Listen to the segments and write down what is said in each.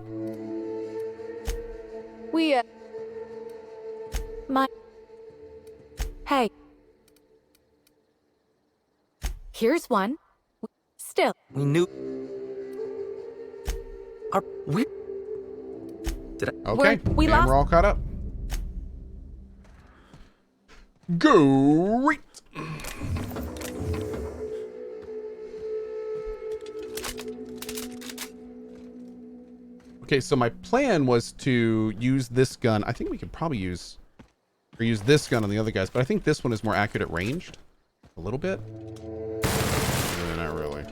Lord. We, my... Hey. Here's one. Still. We knew. We. Did I? Okay, We and lost. we're all caught up. Great. Okay, so my plan was to use this gun. I think we could probably use this gun on the other guys, but I think this one is more accurate ranged. A little bit. Not really.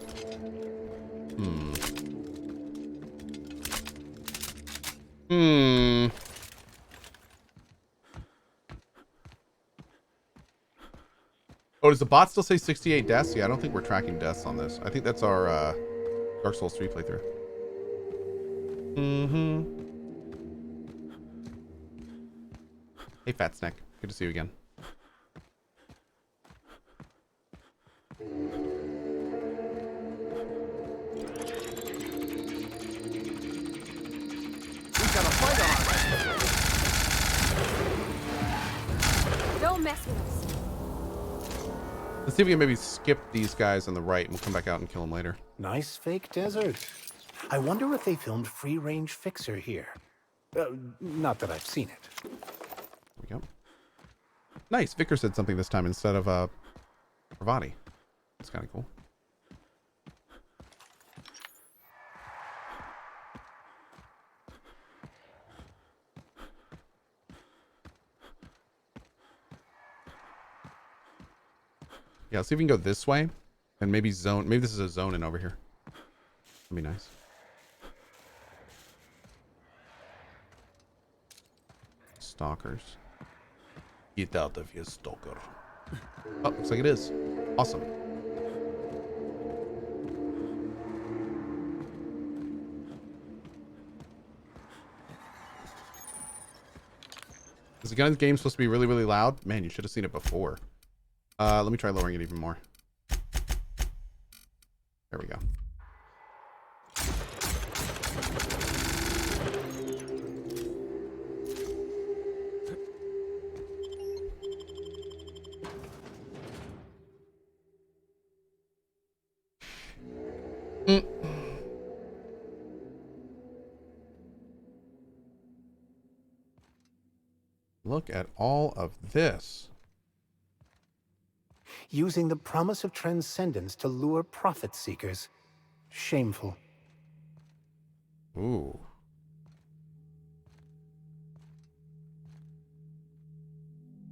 Oh, does the bot still say 68 deaths? Yeah, I don't think we're tracking deaths on this. I think that's our Dark Souls 3 playthrough. Hey, Fat Snack. Good to see you again. Don't mess with us. Let's see if we can maybe skip these guys on the right and we'll come back out and kill them later. Nice fake desert. I wonder if they filmed Free Range Fixer here. Not that I've seen it. There we go. Nice. Vicar said something this time instead of Pravati. That's kind of cool. Yeah, let's see if we can go this way and maybe zone. Maybe this is a zone in over here. That'd be nice. Stalkers. Get out of here, stalker. Oh, looks like it is. Awesome. Is the gun game supposed to be really, really loud? Man, you should have seen it before. Let me try lowering it even more. There we go. Look at all of this. Using the promise of transcendence to lure profit seekers. Shameful. Ooh.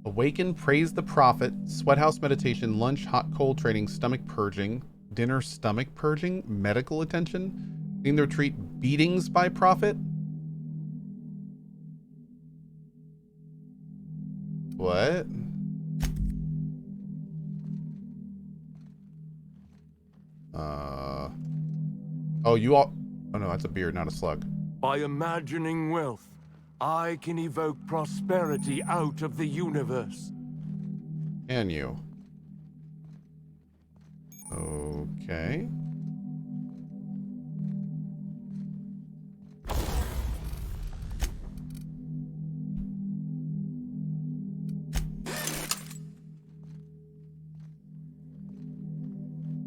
Awaken, praise the prophet, sweathouse meditation, lunch, hot cold training, stomach purging, dinner stomach purging, medical attention, clean the retreat, beatings by prophet. What? Oh, you all... Oh, no, that's a beard, not a slug. By imagining wealth, I can evoke prosperity out of the universe. Can you? Okay.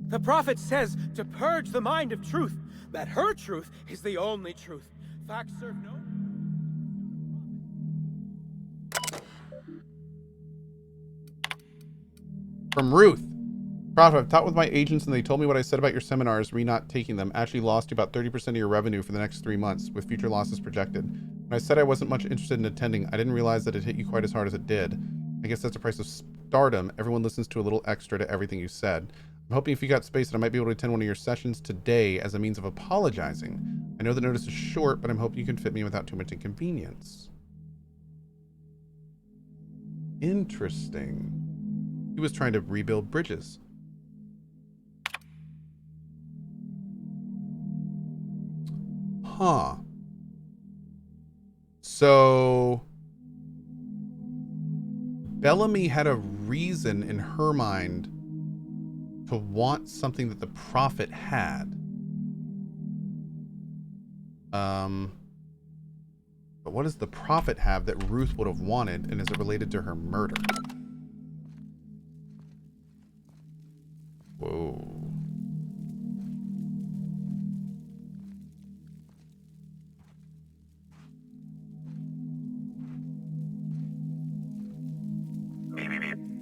The prophet says to purge the mind of truth, that her truth is the only truth. Facts serve no... From Ruth. Prophet, I've talked with my agents and they told me what I said about your seminars, not taking them, actually lost you about 30% of your revenue for the next 3 months, with future losses projected. When I said I wasn't much interested in attending, I didn't realize that it hit you quite as hard as it did. I guess that's the price of stardom. Everyone listens to a little extra to everything you said. I'm hoping if you got space that I might be able to attend one of your sessions today as a means of apologizing. I know the notice is short, but I'm hoping you can fit me without too much inconvenience. Interesting. He was trying to rebuild bridges. Huh. So Bellamy had a reason in her mind to want something that the prophet had. But what does the prophet have that Ruth would have wanted, and is it related to her murder? Whoa.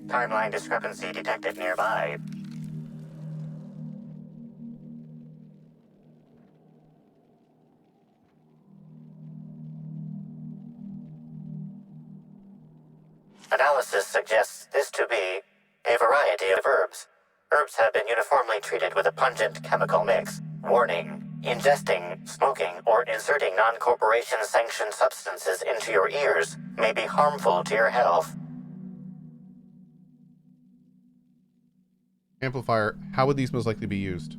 Timeline discrepancy detected nearby. Analysis suggests this to be a variety of herbs. Herbs have been uniformly treated with a pungent chemical mix. Warning: ingesting, smoking, or inserting non-corporation sanctioned substances into your ears may be harmful to your health. Amplifier, how would these most likely be used?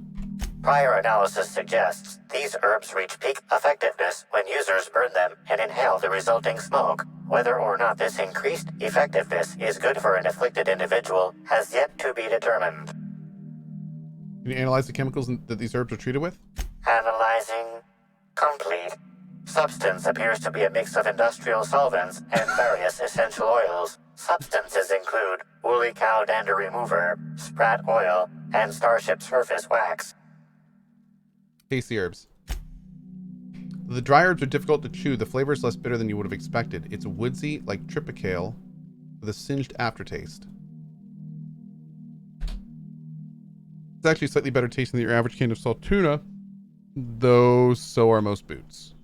Prior analysis suggests these herbs reach peak effectiveness when users burn them and inhale the resulting smoke. Whether or not this increased effectiveness is good for an afflicted individual has yet to be determined. Can you analyze the chemicals that these herbs are treated with? Analyzing. Complete. Substance appears to be a mix of industrial solvents and various essential oils. Substances include woolly cow dander remover, sprat oil, and starship surface wax. Taste the herbs. The dry herbs are difficult to chew. The flavor is less bitter than you would have expected. It's woodsy, like tripicale, with a singed aftertaste. It's actually slightly better tasting than your average can of salt tuna, though so are most boots.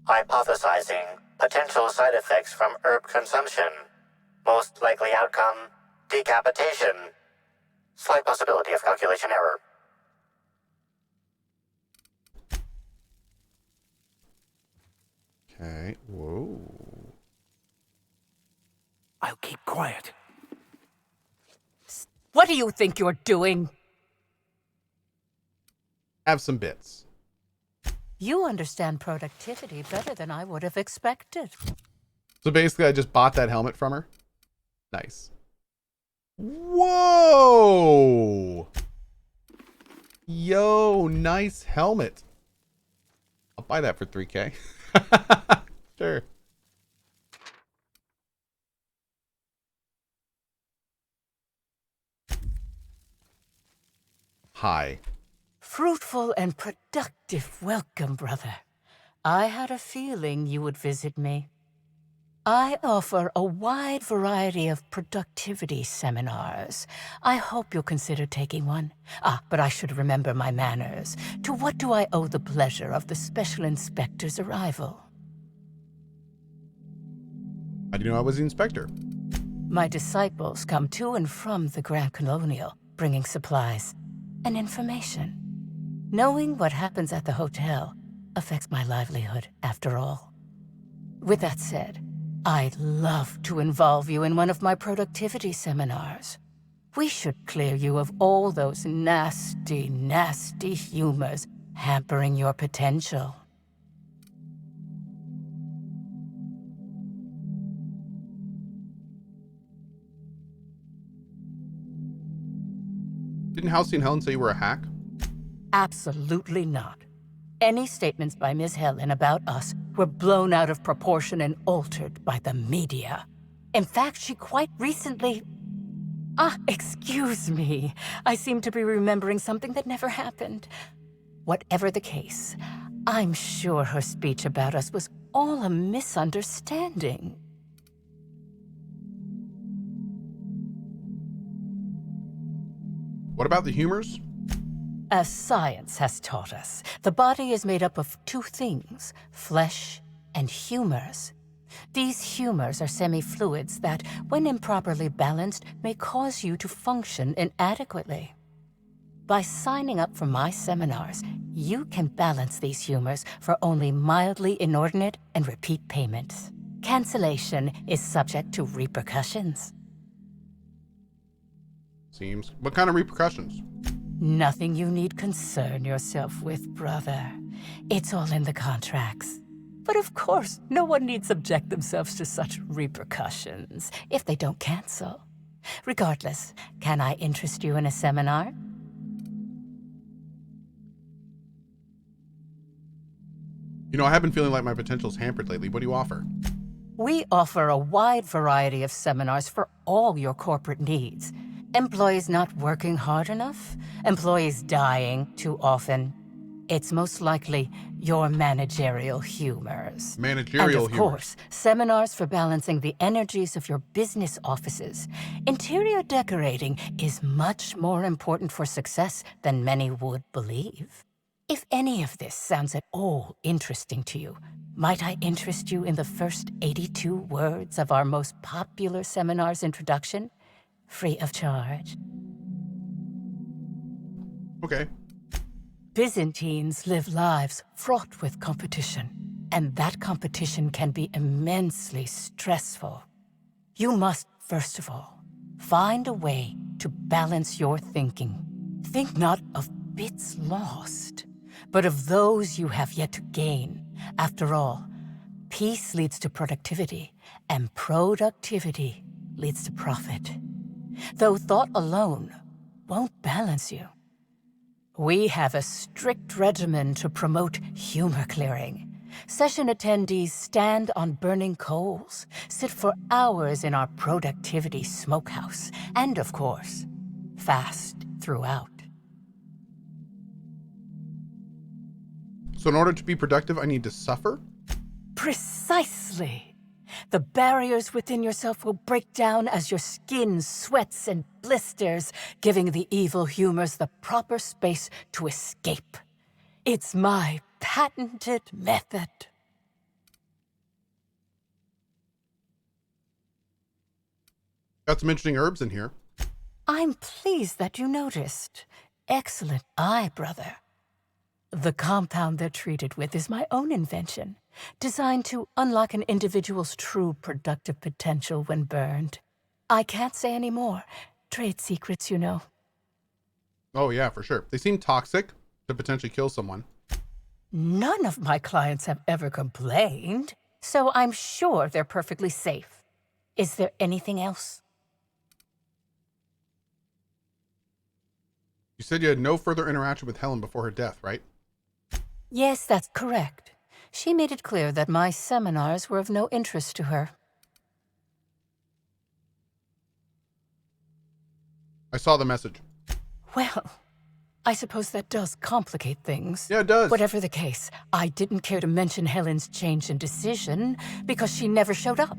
Hypothesizing. Potential side effects from herb consumption. Most likely outcome: decapitation. Slight possibility of calculation error. Okay. Whoa. I'll keep quiet. What do you think you're doing? Have some bits. You understand productivity better than I would have expected. So basically, I just bought that helmet from her. Nice. Whoa! Yo, nice helmet. I'll buy that for $3K. Sure. Hi. Fruitful and productive welcome, brother. I had a feeling you would visit me. I offer a wide variety of productivity seminars. I hope you'll consider taking one. But I should remember my manners. To what do I owe the pleasure of the Special Inspector's arrival? How do you know I was the inspector? My disciples come to and from the Grand Colonial, bringing supplies and information. Knowing what happens at the hotel affects my livelihood, after all. With that said, I'd love to involve you in one of my productivity seminars. We should clear you of all those nasty, nasty humors hampering your potential. Didn't Halcyon Helen say you were a hack? Absolutely not. Any statements by Ms. Helen about us were blown out of proportion and altered by the media. In fact, she quite recently... excuse me. I seem to be remembering something that never happened. Whatever the case, I'm sure her speech about us was all a misunderstanding. What about the humors? As science has taught us, the body is made up of two things, flesh and humors. These humors are semi-fluids that, when improperly balanced, may cause you to function inadequately. By signing up for my seminars, you can balance these humors for only mildly inordinate and repeat payments. Cancellation is subject to repercussions. Seems. What kind of repercussions? Nothing you need concern yourself with, brother. It's all in the contracts. But of course, no one need subject themselves to such repercussions if they don't cancel. Regardless, can I interest you in a seminar? You know, I have been feeling like my potential's hampered lately. What do you offer? We offer a wide variety of seminars for all your corporate needs. Employees not working hard enough? Employees dying too often? It's most likely your managerial humors. Managerial And of humors. course, seminars for balancing the energies of your business offices. Interior decorating is much more important for success than many would believe. If any of this sounds at all interesting to you, might I interest you in the first 82 words of our most popular seminar's introduction? Free of charge. Okay. Byzantines live lives fraught with competition, and that competition can be immensely stressful. You must, first of all, find a way to balance your thinking. Think not of bits lost, but of those you have yet to gain. After all, peace leads to productivity, and productivity leads to profit. Though thought alone won't balance you. We have a strict regimen to promote humor clearing. Session attendees stand on burning coals, sit for hours in our productivity smokehouse, and of course, fast throughout. So in order to be productive, I need to suffer? Precisely. The barriers within yourself will break down as your skin sweats and blisters, giving the evil humors the proper space to escape. It's my patented method. Got some interesting herbs in here. I'm pleased that you noticed. Excellent eye, brother. The compound they're treated with is my own invention, designed to unlock an individual's true productive potential when burned. I can't say any more. Trade secrets, you know. Oh yeah, for sure. They seem toxic to potentially kill someone. None of my clients have ever complained, so I'm sure they're perfectly safe. Is there anything else? You said you had no further interaction with Helen before her death, right? Yes, that's correct. She made it clear that my seminars were of no interest to her. I saw the message. Well, I suppose that does complicate things. Yeah, it does. Whatever the case, I didn't care to mention Helen's change in decision because she never showed up.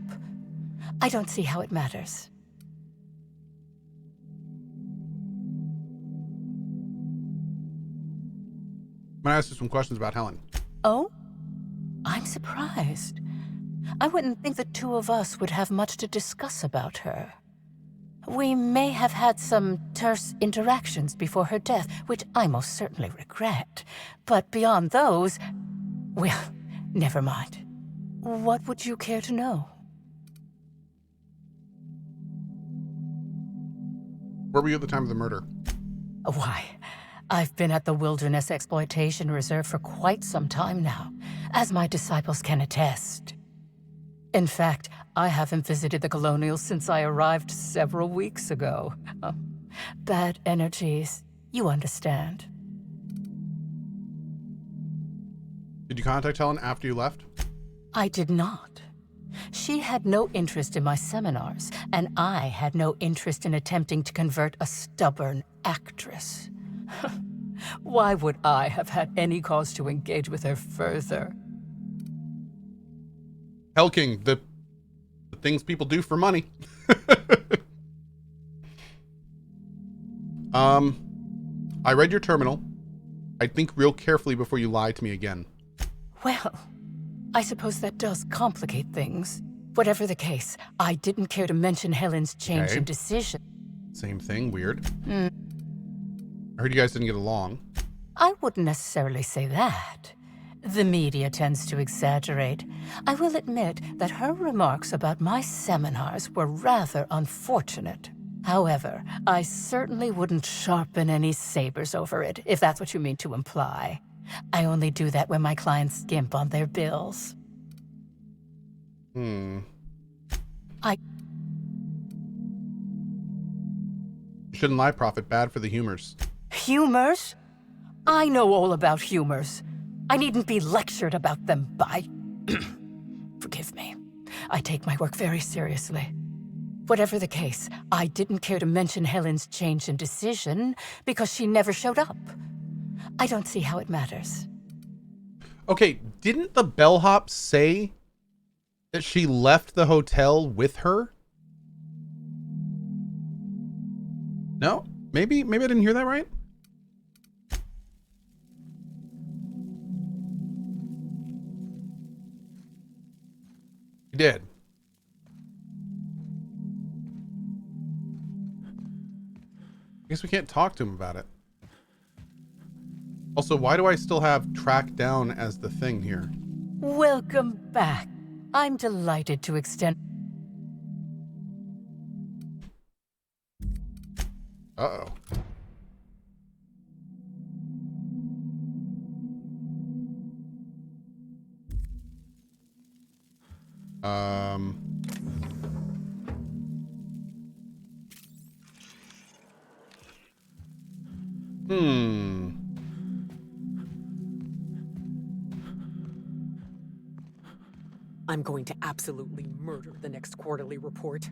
I don't see how it matters. I'm gonna ask you some questions about Helen. Oh? I'm surprised. I wouldn't think the two of us would have much to discuss about her. We may have had some terse interactions before her death, which I most certainly regret. But beyond those, well, never mind. What would you care to know? Where were you at the time of the murder? Why, I've been at the Wilderness Exploitation Reserve for quite some time now, as my disciples can attest. In fact, I haven't visited the Colonials since I arrived several weeks ago. Bad energies, you understand. Did you contact Helen after you left? I did not. She had no interest in my seminars, and I had no interest in attempting to convert a stubborn actress. Why would I have had any cause to engage with her further? Hell King, the things people do for money. I read your terminal. I'd think real carefully before you lie to me again. Well, I suppose that does complicate things. Whatever the case, I didn't care to mention Helen's change Okay. in decision. Same thing, weird. I heard you guys didn't get along. I wouldn't necessarily say that. The media tends to exaggerate. I will admit that her remarks about my seminars were rather unfortunate. However, I certainly wouldn't sharpen any sabers over it, if that's what you mean to imply. I only do that when my clients skimp on their bills. You I... shouldn't lie, Prophet. Bad for the humors. Humors? I know all about humors. I needn't be lectured about them by... Forgive me. I take my work very seriously. Whatever the case, I didn't care to mention Helen's change in decision because she never showed up. I don't see how it matters. Okay, didn't the bellhop say that she left the hotel with her? No? Maybe I didn't hear that right? You did. I guess we can't talk to him about it. Also, why do I still have track down as the thing here? Welcome back. I'm delighted to extend... Uh-oh. I'm going to absolutely murder the next quarterly report.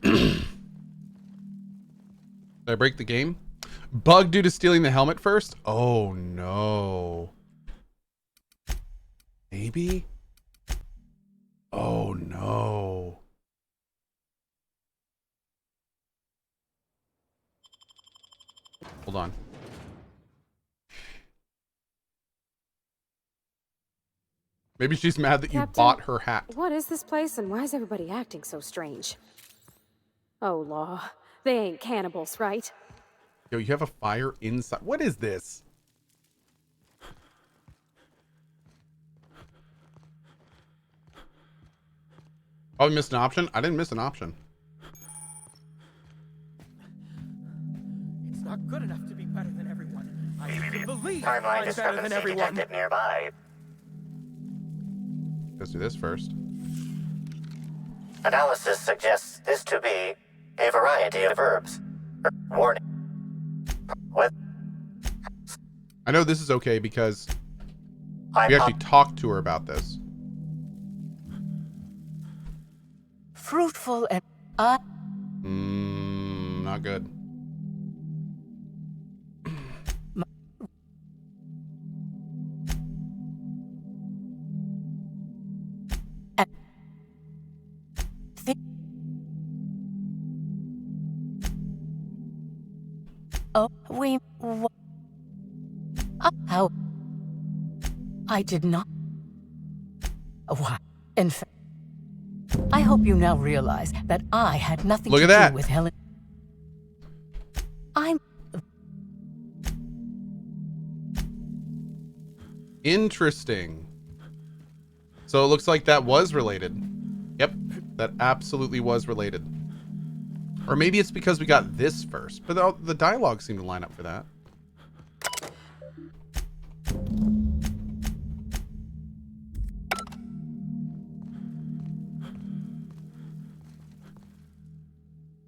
Did I break the game? Bug due to stealing the helmet first? Oh no. Maybe? Oh no. Hold on. Maybe she's mad that you Captain, bought her hat. What is this place and why is everybody acting so strange? Oh, law. They ain't cannibals, right? Yo, you have a fire inside. What is this? Oh, we missed an option? I didn't miss an option. It's not good enough to be better than everyone. I even believe Timeline I'm better than discrepancy everyone. detected nearby. Let's do this first. Analysis suggests this to be a variety of verbs. Warning. What? I know this is okay because I we actually talked to her about this. Fruitful and... Not good. Oh, how? I did not. Why? In fact, I hope you now realize that I had nothing Look to at that. do with Helen. I'm... Interesting. So it looks like that was related. Yep, that absolutely was related. Or maybe it's because we got this first, but the dialogue seemed to line up for that.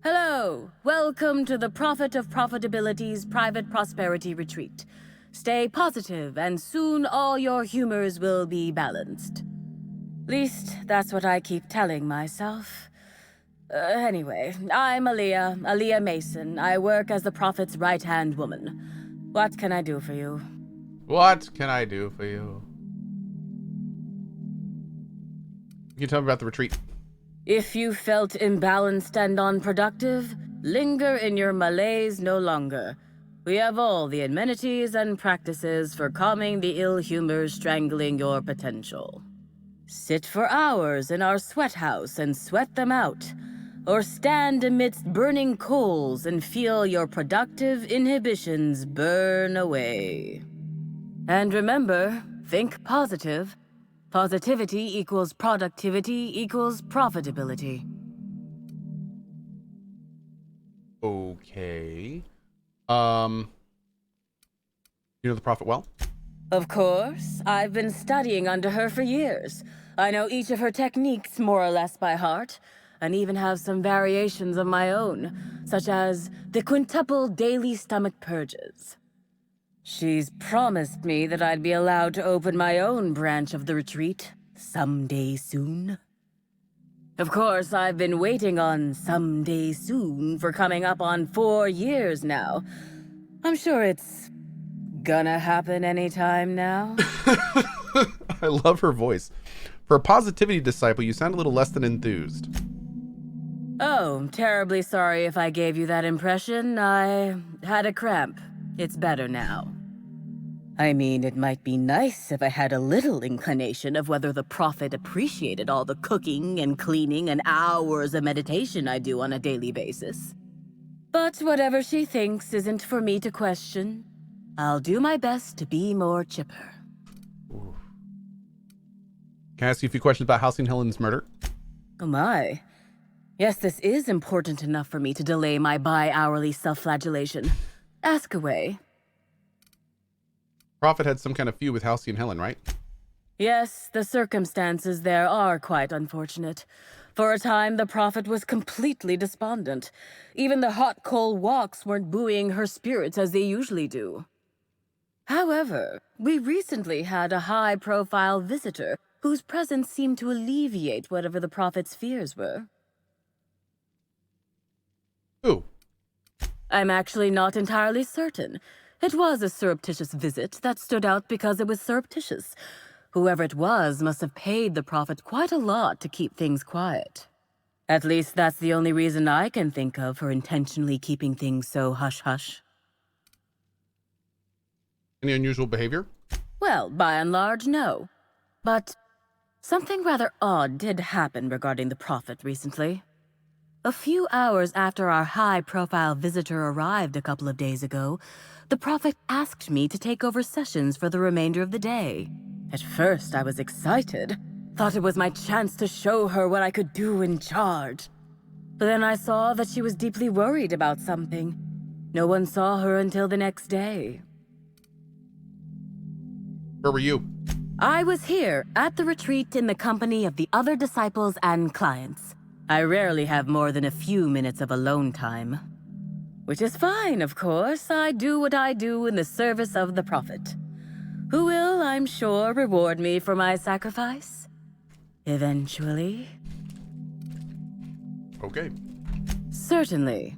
Hello, welcome to the Prophet of Profitability's Private Prosperity Retreat. Stay positive and soon all your humors will be balanced. Least, that's what I keep telling myself. Anyway, I'm Aaliyah Mason. I work as the Prophet's right-hand woman. What can I do for you? What can I do for you? You can tell me about the retreat. If you felt imbalanced and unproductive, linger in your malaise no longer. We have all the amenities and practices for calming the ill humors strangling your potential. Sit for hours in our sweat house and sweat them out. Or stand amidst burning coals and feel your productive inhibitions burn away. And remember, think positive. Positivity equals productivity equals profitability. Okay. You know the Prophet well? Of course. I've been studying under her for years. I know each of her techniques more or less by heart, and even have some variations of my own, such as the quintuple daily stomach purges. She's promised me that I'd be allowed to open my own branch of the retreat someday soon. Of course, I've been waiting on someday soon for coming up on 4 years now. I'm sure it's gonna happen anytime now. I love her voice. For a positivity disciple, you sound a little less than enthused. Oh, terribly sorry if I gave you that impression. I had a cramp. It's better now. I mean, it might be nice if I had a little inclination of whether the Prophet appreciated all the cooking and cleaning and hours of meditation I do on a daily basis. But whatever she thinks isn't for me to question. I'll do my best to be more chipper. Ooh. Can I ask you a few questions about Halcyon Helen's murder? Oh my. Yes, this is important enough for me to delay my bi-hourly self-flagellation. Ask away. Prophet had some kind of feud with Halcyon Helen, right? Yes, the circumstances there are quite unfortunate. For a time, the Prophet was completely despondent. Even the hot coal walks weren't buoying her spirits as they usually do. However, we recently had a high-profile visitor whose presence seemed to alleviate whatever the Prophet's fears were. Who? I'm actually not entirely certain. It was a surreptitious visit that stood out because it was surreptitious. Whoever it was must have paid the Prophet quite a lot to keep things quiet. At least that's the only reason I can think of for intentionally keeping things so hush-hush. Any unusual behavior? Well, by and large, no. But something rather odd did happen regarding the Prophet recently. A few hours after our high-profile visitor arrived a couple of days ago, the Prophet asked me to take over sessions for the remainder of the day. At first, I was excited. Thought it was my chance to show her what I could do in charge. But then I saw that she was deeply worried about something. No one saw her until the next day. Where were you? I was here, at the retreat in the company of the other disciples and clients. I rarely have more than a few minutes of alone time. Which is fine, of course. I do what I do in the service of the Prophet, who will, I'm sure, reward me for my sacrifice. Eventually. Okay. Certainly.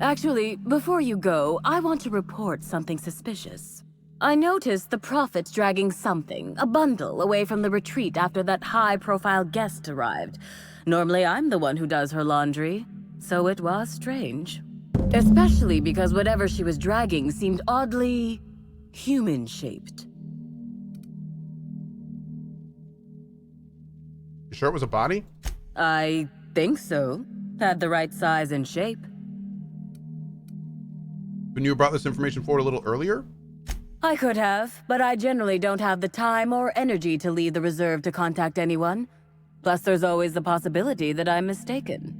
Actually, before you go, I want to report something suspicious. I noticed the Prophet dragging something, a bundle, away from the retreat after that high-profile guest arrived. Normally, I'm the one who does her laundry, so it was strange. Especially because whatever she was dragging seemed oddly human-shaped. You sure it was a body? I think so. Had the right size and shape. Couldn't you have brought this information forward a little earlier? I could have, but I generally don't have the time or energy to leave the reserve to contact anyone. Plus, there's always the possibility that I'm mistaken.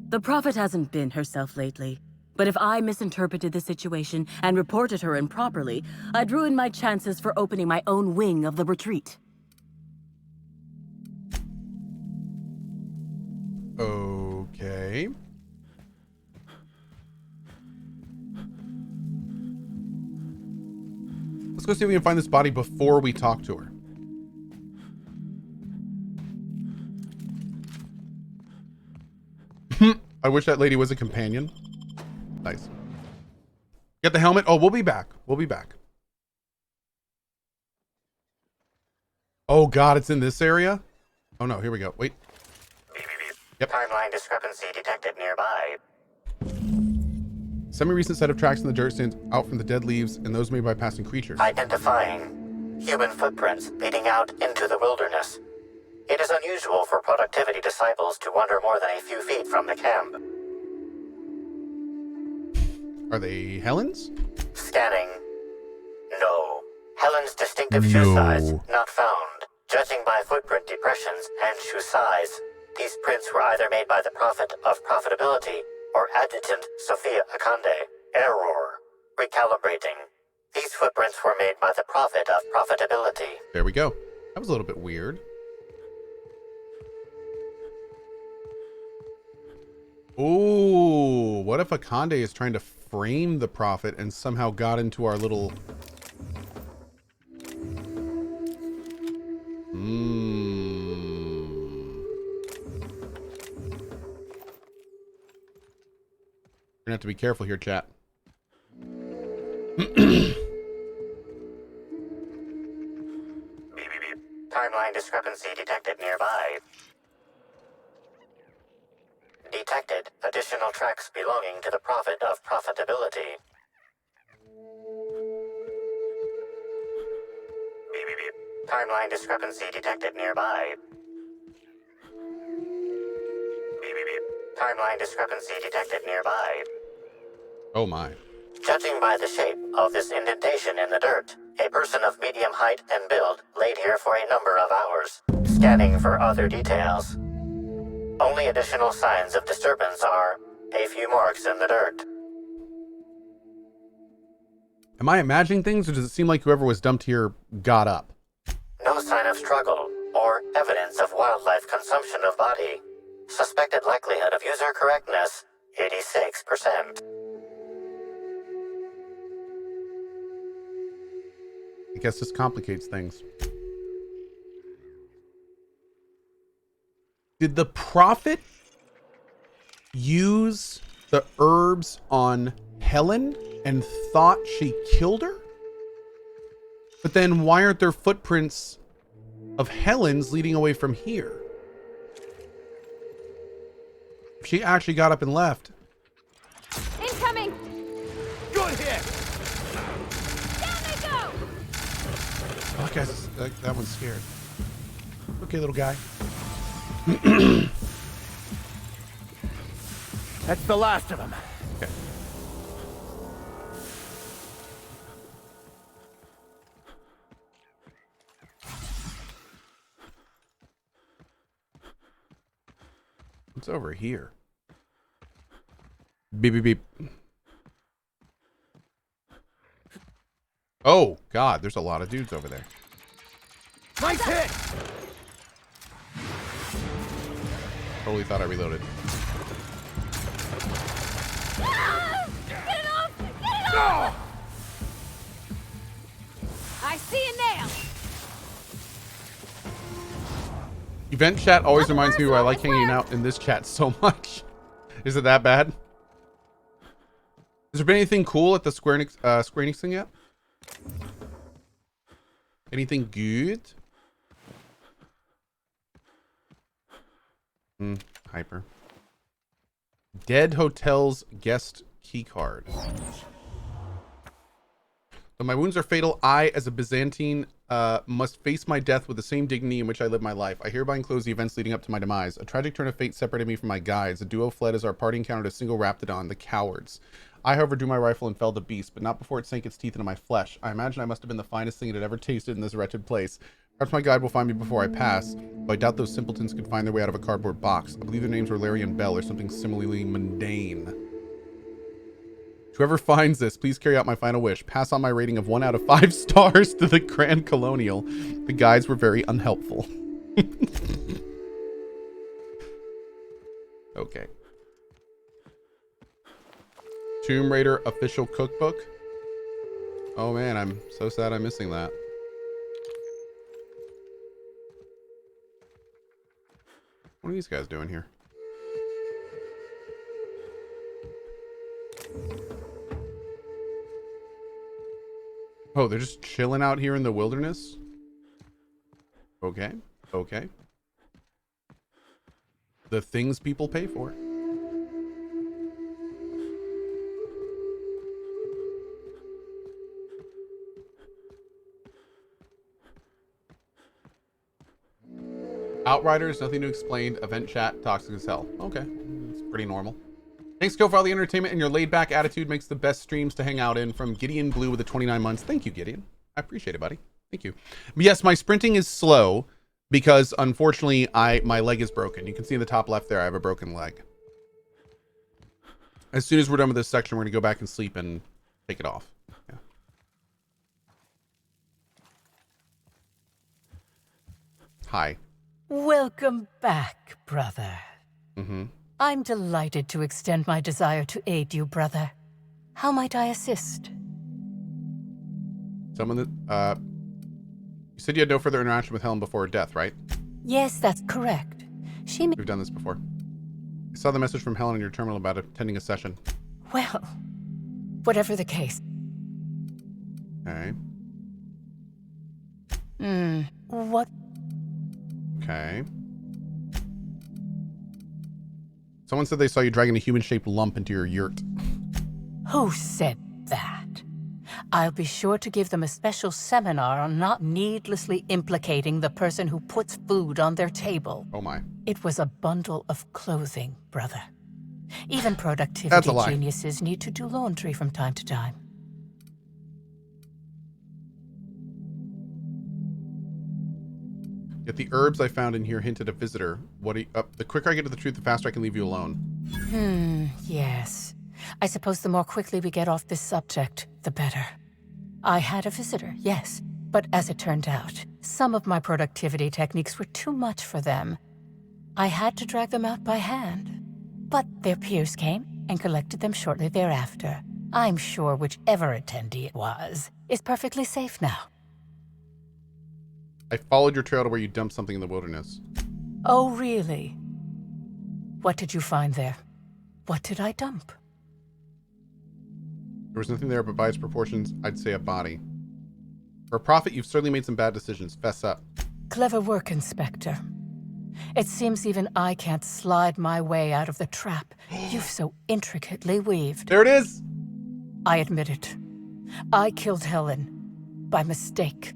The Prophet hasn't been herself lately, but if I misinterpreted the situation and reported her improperly, I'd ruin my chances for opening my own wing of the retreat. Okay. Let's go see if we can find this body before we talk to her. I wish that lady was a companion. Nice. Get the helmet. Oh, we'll be back. We'll be back. Oh God, it's in this area? Oh no, here we go. Wait. Yep. Timeline discrepancy detected nearby. Semi-recent set of tracks in the dirt stands out from the dead leaves and those made by passing creatures. Identifying human footprints leading out into the wilderness. It is unusual for productivity disciples to wander more than a few feet from the camp. Are they Helen's? Scanning. No. Helen's distinctive shoe size not found. Judging by footprint depressions and shoe size, these prints were either made by the Prophet of Profitability or Adjutant Sophia Akande. Error. Recalibrating. These footprints were made by the Prophet of Profitability. There we go. That was a little bit weird. Ooh, what if Akande is trying to framed the prophet and somehow got into our little... We're gonna have to be careful here, chat. Timeline discrepancy detected nearby. Detected additional tracks belonging to the prophet of profitability. Timeline discrepancy detected nearby. Timeline discrepancy detected nearby. Oh my. Judging by the shape of this indentation in the dirt, a person of medium height and build laid here for a number of hours, scanning for other details. Only additional signs of disturbance are a few marks in the dirt. Am I imagining things, or does it seem like whoever was dumped here got up? No sign of struggle or evidence of wildlife consumption of body. Suspected likelihood of user correctness, 86%. I guess this complicates things. Did the prophet use the herbs on Helen and thought she killed her? But then why aren't there footprints of Helen's leading away from here? If she actually got up and left. Incoming! Good hit! Down they go! Oh, that guy's that one's scared. Okay, little guy. That's the last of them. Okay. What's over here? Beep, beep, beep. Oh, God, there's a lot of dudes over there. Nice hit! Totally thought I reloaded. Ah! Get it off! Get it off! I see a nail! Event chat always reminds me why I like hanging out in this chat so much. Is it that bad? Has there been anything cool at the Square Enix thing yet? Anything good? Hyper. Dead Hotel's guest key card. Though my wounds are fatal, I, as a Byzantine, must face my death with the same dignity in which I live my life. I hereby enclose the events leading up to my demise. A tragic turn of fate separated me from my guides. The duo fled as our party encountered a single raptidon, the cowards. I, however, drew my rifle and felled the beast, but not before it sank its teeth into my flesh. I imagine I must have been the finest thing it had ever tasted in this wretched place. Perhaps my guide will find me before I pass, though I doubt those simpletons could find their way out of a cardboard box. I believe their names were Larry and Bell, or something similarly mundane. Whoever finds this, please carry out my final wish. Pass on my rating of 1 out of 5 stars to the Grand Colonial. The guides were very unhelpful. Okay. Tomb Raider official cookbook. Oh man, I'm so sad I'm missing that. What are these guys doing here? Oh, they're just chilling out here in the wilderness? Okay, okay. The things people pay for. Outriders, nothing to explain. Event chat, toxic as hell. Okay, it's pretty normal. Thanks, Cohh, for all the entertainment, and your laid-back attitude makes the best streams to hang out in. From Gideon Blue with the 29 months. Thank you, Gideon. I appreciate it, buddy. Thank you. But yes, my sprinting is slow because, unfortunately, my leg is broken. You can see in the top left there, I have a broken leg. As soon as we're done with this section, we're going to go back and sleep and take it off. Yeah. Hi. Welcome back, brother. Mm-hmm. I'm delighted to extend my desire to aid you, brother. How might I assist? Someone that, you said you had no further interaction with Helen before her death, right? Yes, that's correct. We've done this before. I saw the message from Helen in your terminal about attending a session. Well, whatever the case. Okay. What? Okay. Someone said they saw you dragging a human-shaped lump into your yurt. Who said that? I'll be sure to give them a special seminar on not needlessly implicating the person who puts food on their table. Oh my. It was a bundle of clothing, brother. Even That's productivity a lie. geniuses need to do laundry from time to time. Yet the herbs I found in here hinted a visitor. The quicker I get to the truth, the faster I can leave you alone. Yes. I suppose the more quickly we get off this subject, the better. I had a visitor, yes. But as it turned out, some of my productivity techniques were too much for them. I had to drag them out by hand. But their peers came and collected them shortly thereafter. I'm sure whichever attendee it was is perfectly safe now. I followed your trail to where you dumped something in the wilderness. Oh, really? What did you find there? What did I dump? There was nothing there, but by its proportions, I'd say a body. For a prophet, you've certainly made some bad decisions. Fess up. Clever work, Inspector. It seems even I can't slide my way out of the trap you've so intricately weaved. There it is! I admit it. I killed Helen. By mistake.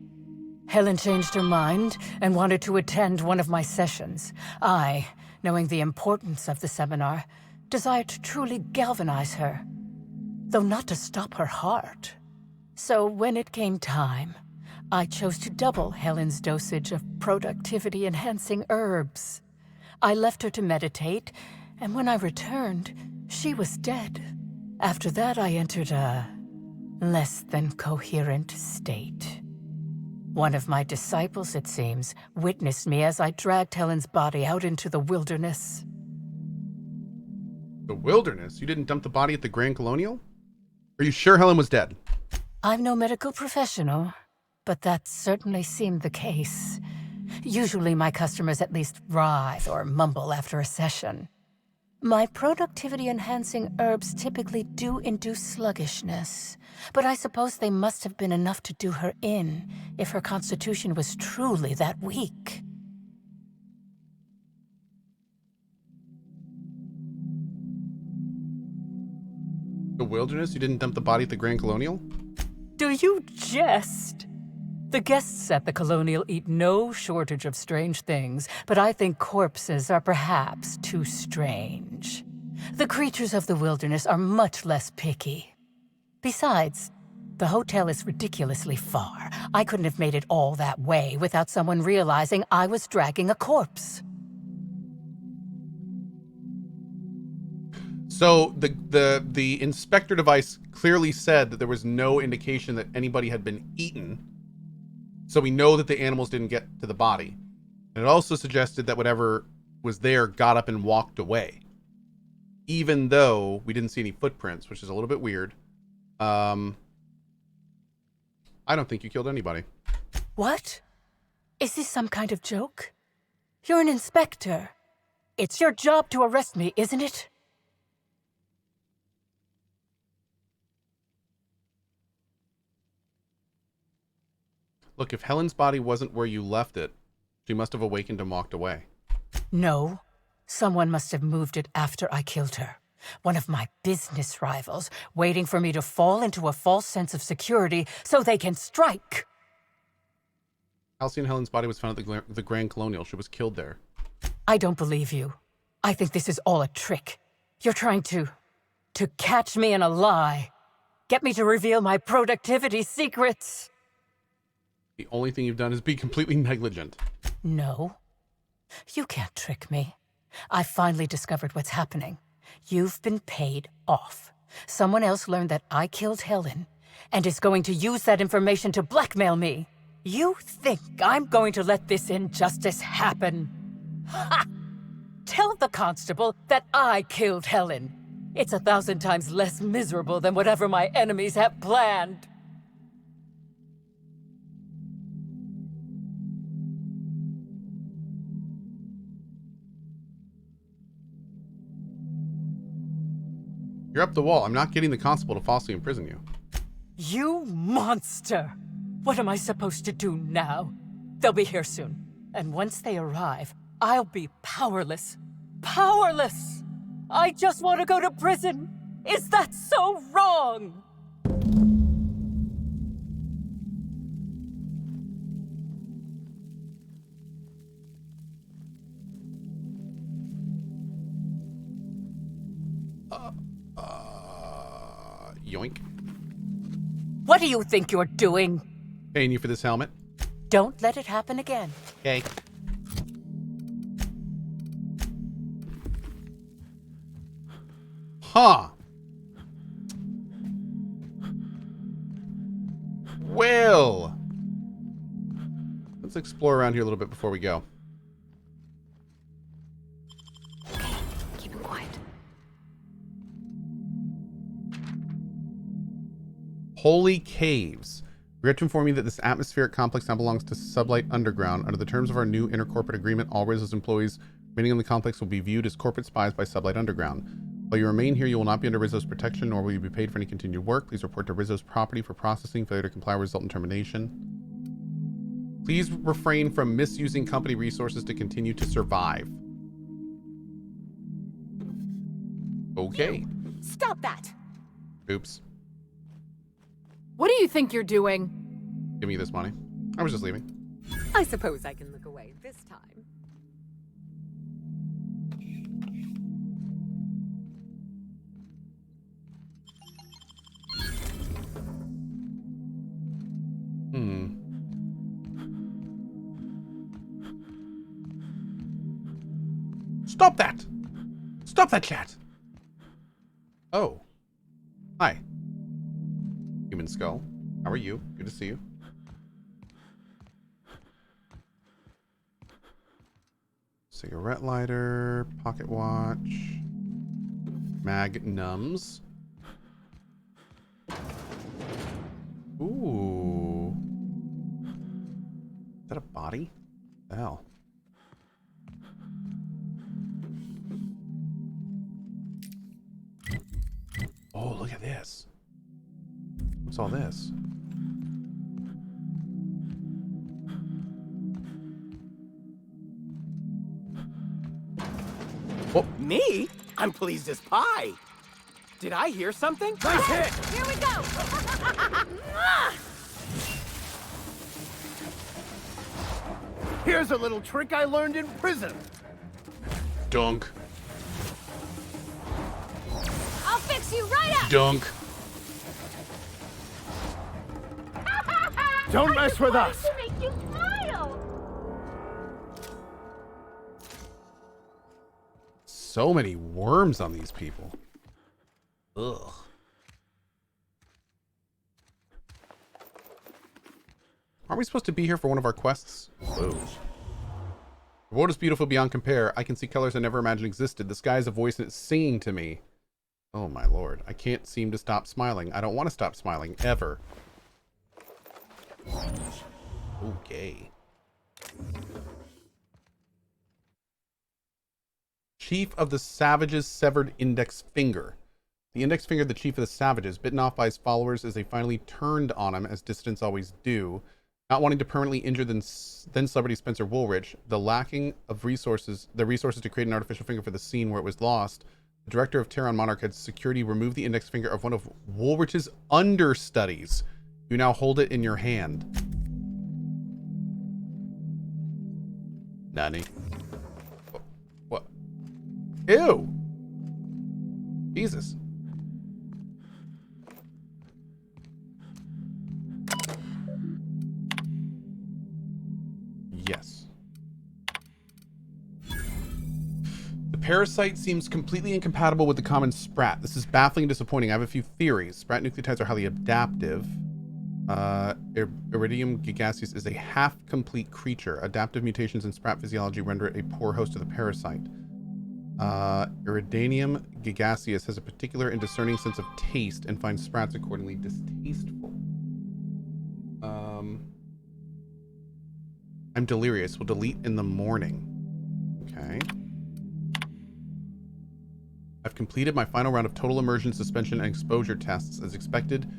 Helen changed her mind and wanted to attend one of my sessions. I, knowing the importance of the seminar, desired to truly galvanize her, though not to stop her heart. So when it came time, I chose to double Helen's dosage of productivity-enhancing herbs. I left her to meditate, and when I returned, she was dead. After that, I entered a less than coherent state. One of my disciples, it seems, witnessed me as I dragged Helen's body out into the wilderness. The wilderness? You didn't dump the body at the Grand Colonial? Are you sure Helen was dead? I'm no medical professional, but that certainly seemed the case. Usually my customers at least writhe or mumble after a session. My productivity-enhancing herbs typically do induce sluggishness, but I suppose they must have been enough to do her in if her constitution was truly that weak. The wilderness? You didn't dump the body at the Grand Colonial? Do you jest? The guests at the Colonial eat no shortage of strange things, but I think corpses are perhaps too strange. The creatures of the wilderness are much less picky. Besides, the hotel is ridiculously far. I couldn't have made it all that way without someone realizing I was dragging a corpse. So the inspector device clearly said that there was no indication that anybody had been eaten. So we know that the animals didn't get to the body. And it also suggested that whatever was there got up and walked away. Even though we didn't see any footprints, which is a little bit weird. I don't think you killed anybody. What? Is this some kind of joke? You're an inspector. It's your job to arrest me, isn't it? Look, if Helen's body wasn't where you left it, she must have awakened and walked away. No. Someone must have moved it after I killed her. One of my business rivals, waiting for me to fall into a false sense of security so they can strike. Halcyon Helen's body was found at the Grand Colonial. She was killed there. I don't believe you. I think this is all a trick. You're trying to catch me in a lie. Get me to reveal my productivity secrets. The only thing you've done is be completely negligent. No. You can't trick me. I finally discovered what's happening. You've been paid off. Someone else learned that I killed Helen and is going to use that information to blackmail me. You think I'm going to let this injustice happen? Ha! Tell the constable that I killed Helen. It's 1,000 times less miserable than whatever my enemies have planned. You're up the wall. I'm not getting the constable to falsely imprison you. You monster! What am I supposed to do now? They'll be here soon. And once they arrive, I'll be powerless. Powerless! I just want to go to prison! Is that so wrong? Yoink. What do you think you're doing? Paying you for this helmet. Don't let it happen again. Okay. Huh. Well. Let's explore around here a little bit before we go. Keep it quiet. Holy Caves. Regret to inform you that this atmospheric complex now belongs to Sublight Underground. Under the terms of our new intercorporate agreement, all Rizzo's employees remaining in the complex will be viewed as corporate spies by Sublight Underground. While you remain here, you will not be under Rizzo's protection, nor will you be paid for any continued work. Please report to Rizzo's property for processing. Failure to comply will result in termination. Please refrain from misusing company resources to continue to survive. Okay. Stop that! Oops. What do you think you're doing? Give me this money. I was just leaving. I suppose I can look away this time. Stop that! Stop that chat! Oh. Hi. Human Skull. How are you? Good to see you. Cigarette lighter, pocket watch, magnums. Ooh. Is that a body? What the hell? Oh, look at this. What's all this? Oh, me? I'm pleased as pie. Did I hear something? Nice hit! Here we go! Here's a little trick I learned in prison. Dunk. I'll fix you right up! Dunk. Don't mess with us! To make you smile! So many worms on these people. Ugh. Aren't we supposed to be here for one of our quests? Whoa. The world is beautiful beyond compare. I can see colors I never imagined existed. The sky is a voice and it's singing to me. Oh my lord. I can't seem to stop smiling. I don't want to stop smiling. Ever. Okay. Chief of the Savages' severed index finger. The index finger of the Chief of the Savages, bitten off by his followers as they finally turned on him, as dissidents always do. Not wanting to permanently injure then celebrity Spencer Woolrich, the resources to create an artificial finger for the scene where it was lost, the director of Terran Monarch had security remove the index finger of one of Woolrich's understudies. You now hold it in your hand. Nani? What? Ew! Jesus. Yes. The parasite seems completely incompatible with the common sprat. This is baffling and disappointing. I have a few theories. Sprat nucleotides are highly adaptive. Iridium gigaseus is a half-complete creature. Adaptive mutations in sprat physiology render it a poor host to the parasite. Iridanium gigaseus has a particular and discerning sense of taste and finds sprats accordingly distasteful. I'm delirious. Will delete in the morning. Okay. I've completed my final round of total immersion, suspension, and exposure tests. As expected,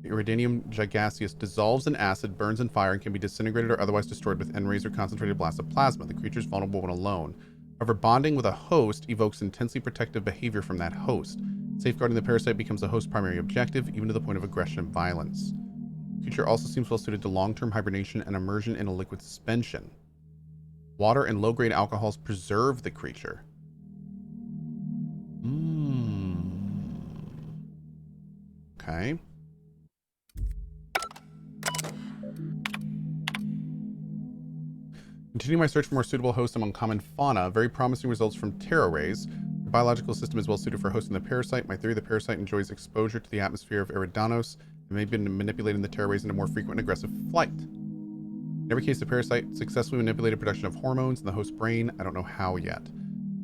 the Iridanium gigaseus dissolves in acid, burns in fire, and can be disintegrated or otherwise destroyed with N-rays or concentrated blasts of plasma. The creature is vulnerable when alone. However, bonding with a host evokes intensely protective behavior from that host. Safeguarding the parasite becomes the host's primary objective, even to the point of aggression and violence. The creature also seems well suited to long-term hibernation and immersion in a liquid suspension. Water and low-grade alcohols preserve the creature. Okay. Continue my search for more suitable hosts among common fauna. Very promising results from Terra rays. The biological system is well suited for hosting the parasite. My theory, the parasite enjoys exposure to the atmosphere of Eridanos and may have been manipulating the Terra rays into more frequent and aggressive flight. In every case, the parasite successfully manipulated production of hormones in the host's brain. I don't know how yet.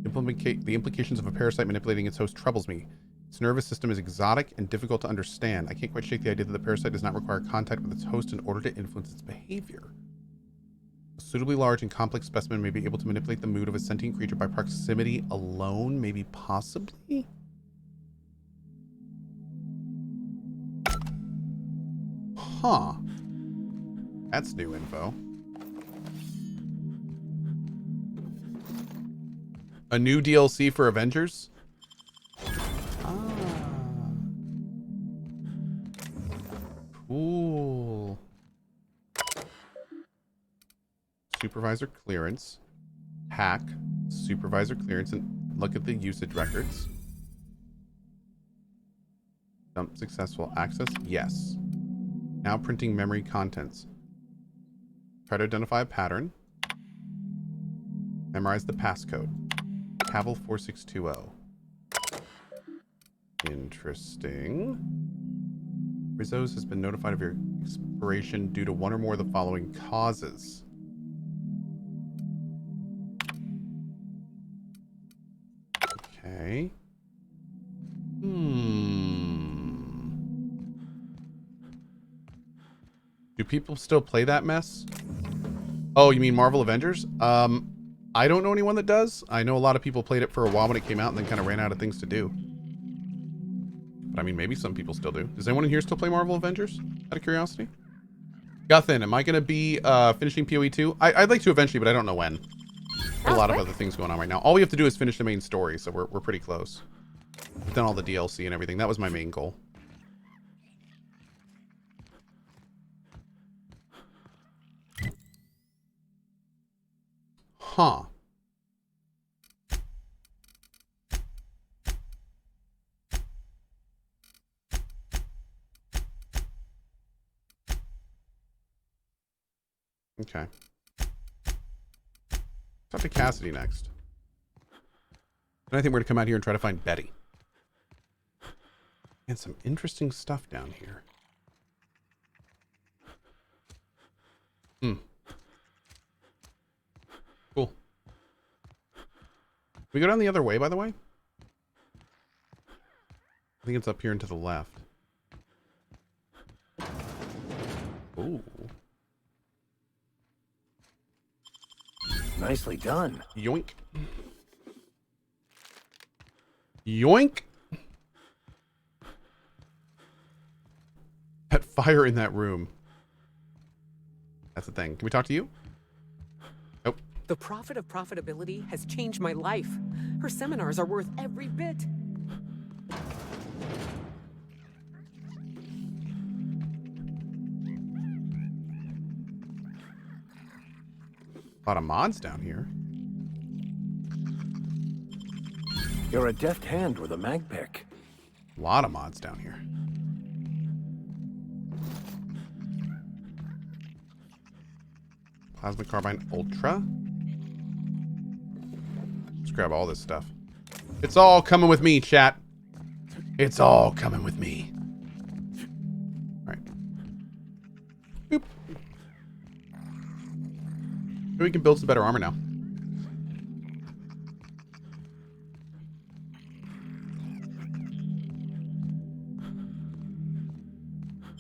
The implications of a parasite manipulating its host troubles me. Its nervous system is exotic and difficult to understand. I can't quite shake the idea that the parasite does not require contact with its host in order to influence its behavior. A suitably large and complex specimen may be able to manipulate the mood of a sentient creature by proximity alone, maybe possibly? Huh. That's new info. A new DLC for Avengers? Cool. Supervisor clearance. Hack. Supervisor clearance and look at the usage records. Dump successful. Access? Yes. Now printing memory contents. Try to identify a pattern. Memorize the passcode. Cavill 4620. Interesting. Rizzo's has been notified of your expiration due to one or more of the following causes. Okay. Do people still play that mess? Oh, you mean Marvel Avengers? I don't know anyone that does. I know a lot of people played it for a while when it came out and then kind of ran out of things to do. But I mean, maybe some people still do. Does anyone in here still play Marvel Avengers? Out of curiosity? Guthin, am I going to be finishing PoE 2? I'd like to eventually, but I don't know when. A lot of other things going on right now. All we have to do is finish the main story, so we're pretty close. We've done all the DLC and everything. That was my main goal. Huh. Okay. Talk to Cassidy next. And I think we're going to come out here and try to find Betty. And some interesting stuff down here. Cool. Can we go down the other way, by the way? I think it's up here and to the left. Ooh. Nicely done. Yoink. Yoink. That fire in that room. That's the thing. Can we talk to you? Nope. The prophet of profitability has changed my life. Her seminars are worth every bit. A lot of mods down here. You're a deft hand with a mag pick. A lot of mods down here. Plasma Carbine Ultra. Let's grab all this stuff. It's all coming with me, chat. It's all coming with me. All right. Boop. Maybe we can build some better armor now.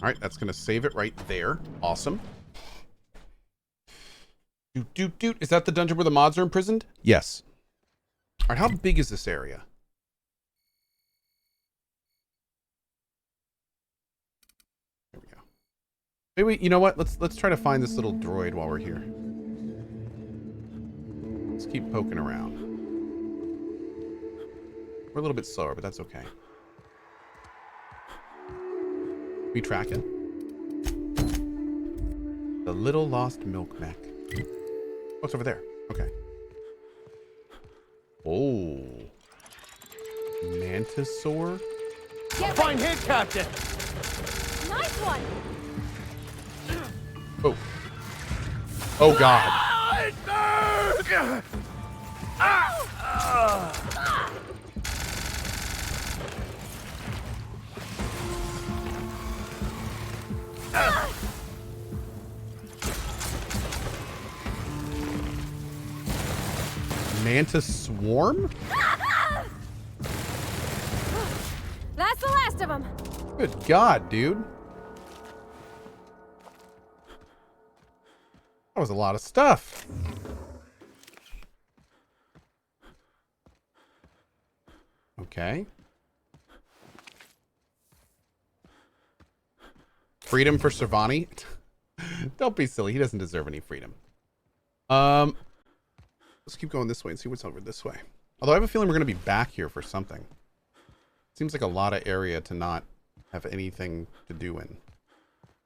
All right, that's going to save it right there. Awesome. Doot, doot, doot. Is that the dungeon where the mods are imprisoned? Yes. All right, how big is this area? There we go. Maybe, you know what? Let's try to find this little droid while we're here. Let's keep poking around. We're a little bit slower, but that's okay. We tracking? The little lost milk mech. What's over there? Okay. Oh. Mantisaur? Fine hit, Captain! Nice one! Oh. Oh, God. Mantis swarm? That's the last of them. Good God, dude. That was a lot of stuff. Okay. Freedom for Servani? Don't be silly. He doesn't deserve any freedom. Let's keep going this way and see what's over this way. Although I have a feeling we're going to be back here for something. Seems like a lot of area to not have anything to do in.